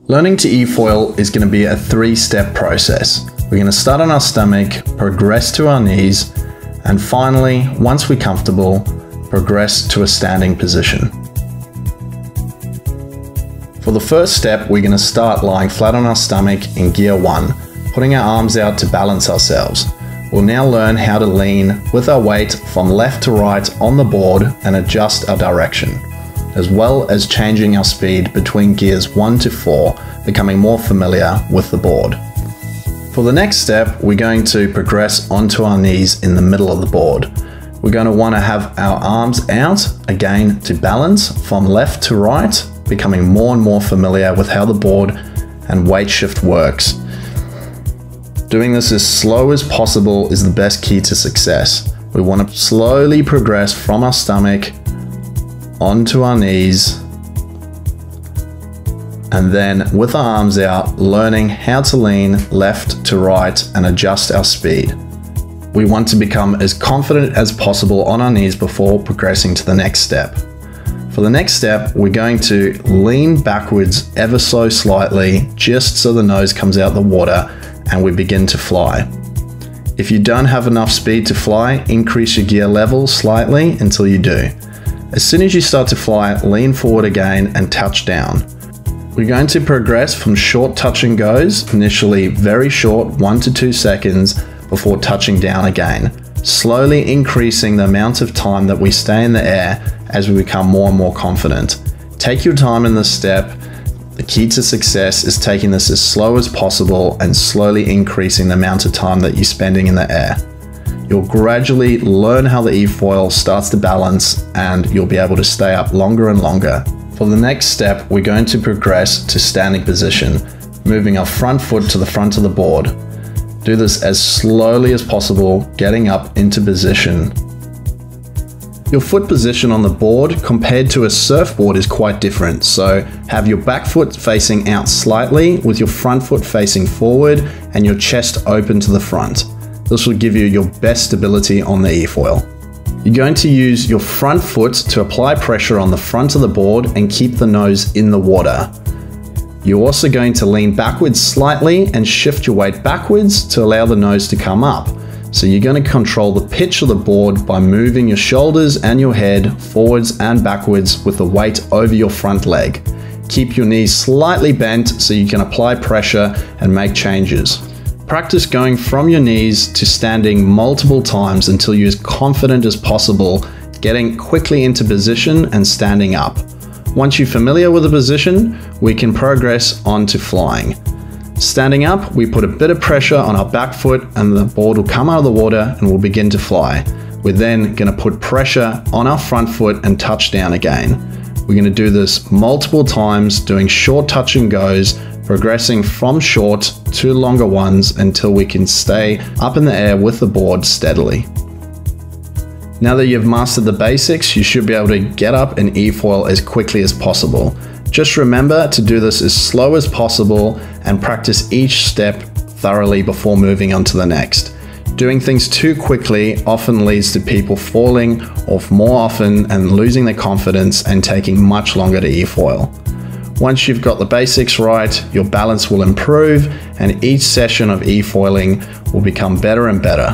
Learning to e-foil is going to be a 3-step process. We're going to start on our stomach, progress to our knees, and finally, once we're comfortable, progress to a standing position. For the first step, we're going to start lying flat on our stomach in gear 1, putting our arms out to balance ourselves. We'll now learn how to lean with our weight from left to right on the board and adjust our direction, as well as changing our speed between gears 1 to 4, becoming more familiar with the board. For the next step, we're going to progress onto our knees in the middle of the board. We're going to want to have our arms out, again to balance from left to right, becoming more and more familiar with how the board and weight shift works. Doing this as slow as possible is the best key to success. We want to slowly progress from our stomach onto our knees, and then with our arms out, learning how to lean left to right and adjust our speed. We want to become as confident as possible on our knees before progressing to the next step. For the next step, we're going to lean backwards ever so slightly, just so the nose comes out the water and we begin to fly. If you don't have enough speed to fly, increase your gear level slightly until you do. As soon as you start to fly, lean forward again and touch down. We're going to progress from short touch and goes, initially very short, 1 to 2 seconds, before touching down again, slowly increasing the amount of time that we stay in the air as we become more and more confident. Take your time in this step. The key to success is taking this as slow as possible and slowly increasing the amount of time that you're spending in the air. You'll gradually learn how the e-foil starts to balance and you'll be able to stay up longer and longer. For the next step, we're going to progress to standing position, moving our front foot to the front of the board. Do this as slowly as possible, getting up into position. Your foot position on the board compared to a surfboard is quite different, so have your back foot facing out slightly with your front foot facing forward and your chest open to the front. This will give you your best stability on the e-foil. You're going to use your front foot to apply pressure on the front of the board and keep the nose in the water. You're also going to lean backwards slightly and shift your weight backwards to allow the nose to come up. So you're going to control the pitch of the board by moving your shoulders and your head forwards and backwards with the weight over your front leg. Keep your knees slightly bent so you can apply pressure and make changes. Practice going from your knees to standing multiple times until you're as confident as possible, getting quickly into position and standing up. Once you're familiar with the position, we can progress on to flying. Standing up, we put a bit of pressure on our back foot and the board will come out of the water and we'll begin to fly. We're then going to put pressure on our front foot and touch down again. We're going to do this multiple times, doing short touch and goes, progressing from short to longer ones until we can stay up in the air with the board steadily. Now that you've mastered the basics, you should be able to get up and e-foil as quickly as possible. Just remember to do this as slow as possible and practice each step thoroughly before moving on to the next. Doing things too quickly often leads to people falling off more often and losing their confidence and taking much longer to e-foil. Once you've got the basics right, your balance will improve and each session of e-foiling will become better and better.